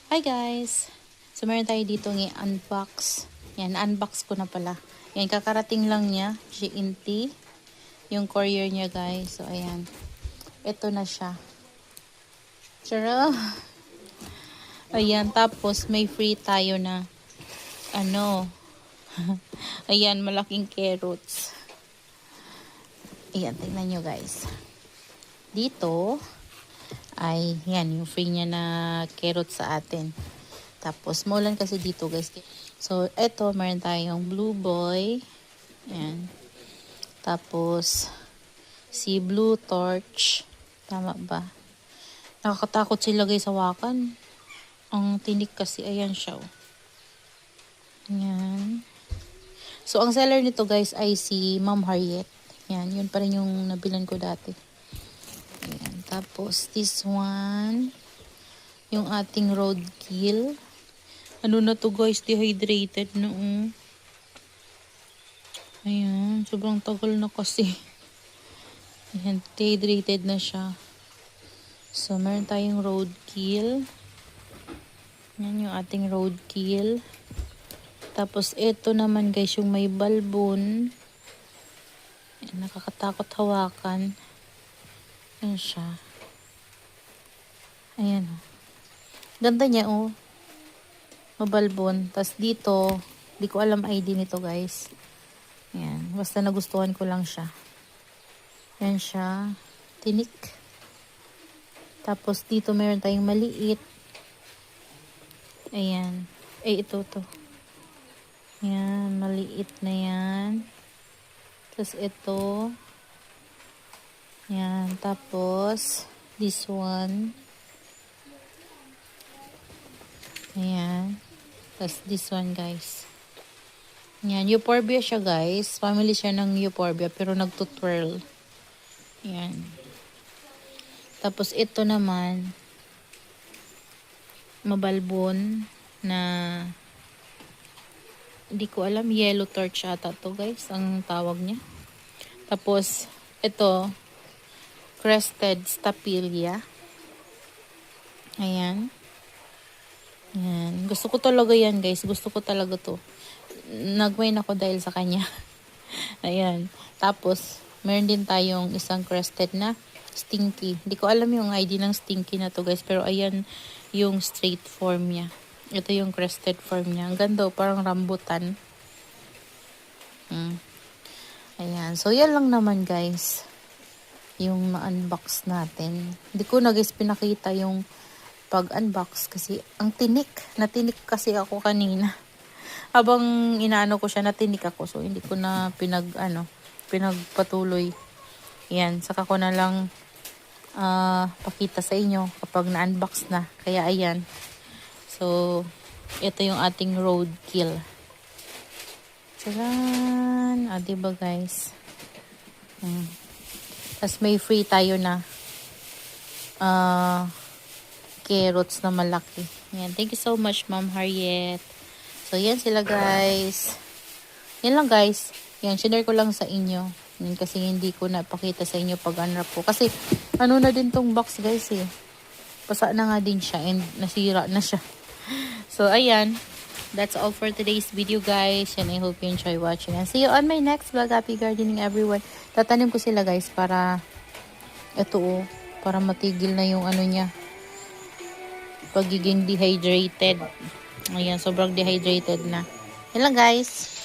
Hi guys! So meron tayo dito ng unbox. Yan, unbox ko na pala. Yan, kakarating lang niya. GNT. Yung courier niya guys. So ayan. Ito na siya. Tara! Ayan, tapos may free tayo na ayan, malaking carrots. Ayan, tingnan nyo guys. Dito ay yan yung free niya na carrots sa atin. Tapos maulan kasi dito guys. So eto meron tayong blue boy. Yan. Tapos si blue torch. Tama ba? Nakakatakot sila guys hawakan. Ang tinik kasi, ayan siya. Yan. So ang seller nito guys ay si Ma'am Harriet. Yan, yun pa rin yung nabilan ko dati. Ayan. Tapos this one, yung ating roadkill. Ano na to guys, dehydrated na Ayan, sobrang tagal na kasi. Ayan, dehydrated na siya. So meron tayong roadkill. Yan yung ating roadkill. Tapos ito naman guys, yung may balbon. Ayan, nakakatakot hawakan. Ayan siya. Ayan. Ganda niya mabalbon. Tapos dito, di ko alam ID nito guys. Ayan. Basta nagustuhan ko lang siya. Ayan siya. Tinik. Tapos dito meron tayong maliit. Ayan. Ito to. Ayan. Maliit na yan. Tapos ito. Ayan. Tapos this one. Ayan. Tapos this one guys. Ayan. Euphorbia siya guys. Family siya ng Euphorbia pero nagtutwirl. Ayan. Tapos ito naman. Mabalbon na hindi ko alam. Yellow torch ata to guys. Ang tawag niya. Tapos ito. Crested Stapelia. Ayan. Ayan. Gusto ko talaga yan guys. Gusto ko talaga to. Nagwain ako dahil sa kanya. Ayan. Tapos, meron din tayong isang crested na stinky. Hindi ko alam yung ID ng stinky na to guys. Pero ayan yung straight form niya. Ito yung crested form niya. Ang ganda. Parang rambutan. Ayan. So, yan lang naman guys. Yung ma-unbox natin. Hindi ko na guys pinakita yung pag-unbox kasi ang tinik. Natinik kasi ako kanina. Habang inaano ko siya, natinik ako. So, hindi ko na pinagpatuloy. Yan. Saka ko na lang pakita sa inyo kapag na-unbox na. Kaya, ayan. So, ito yung ating roadkill. Tcharan! Diba guys? Tapos may free tayo na carrots na malaki. Yan. Thank you so much, Ma'am Harriet. So, yan sila, guys. Yan lang, guys. Yan, share ko lang sa inyo. Yan, kasi hindi ko napakita sa inyo pag unwrap ko. Kasi, ano na din tong box, guys, eh. Basa na nga din siya and nasira na siya. So, ayan. That's all for today's video, guys. And I hope you enjoy watching. And see you on my next vlog. Happy gardening, everyone. Tatanim ko sila, guys, para para matigil na yung niya. Pagiging dehydrated. Ayan, sobrang dehydrated na. Yan lang guys.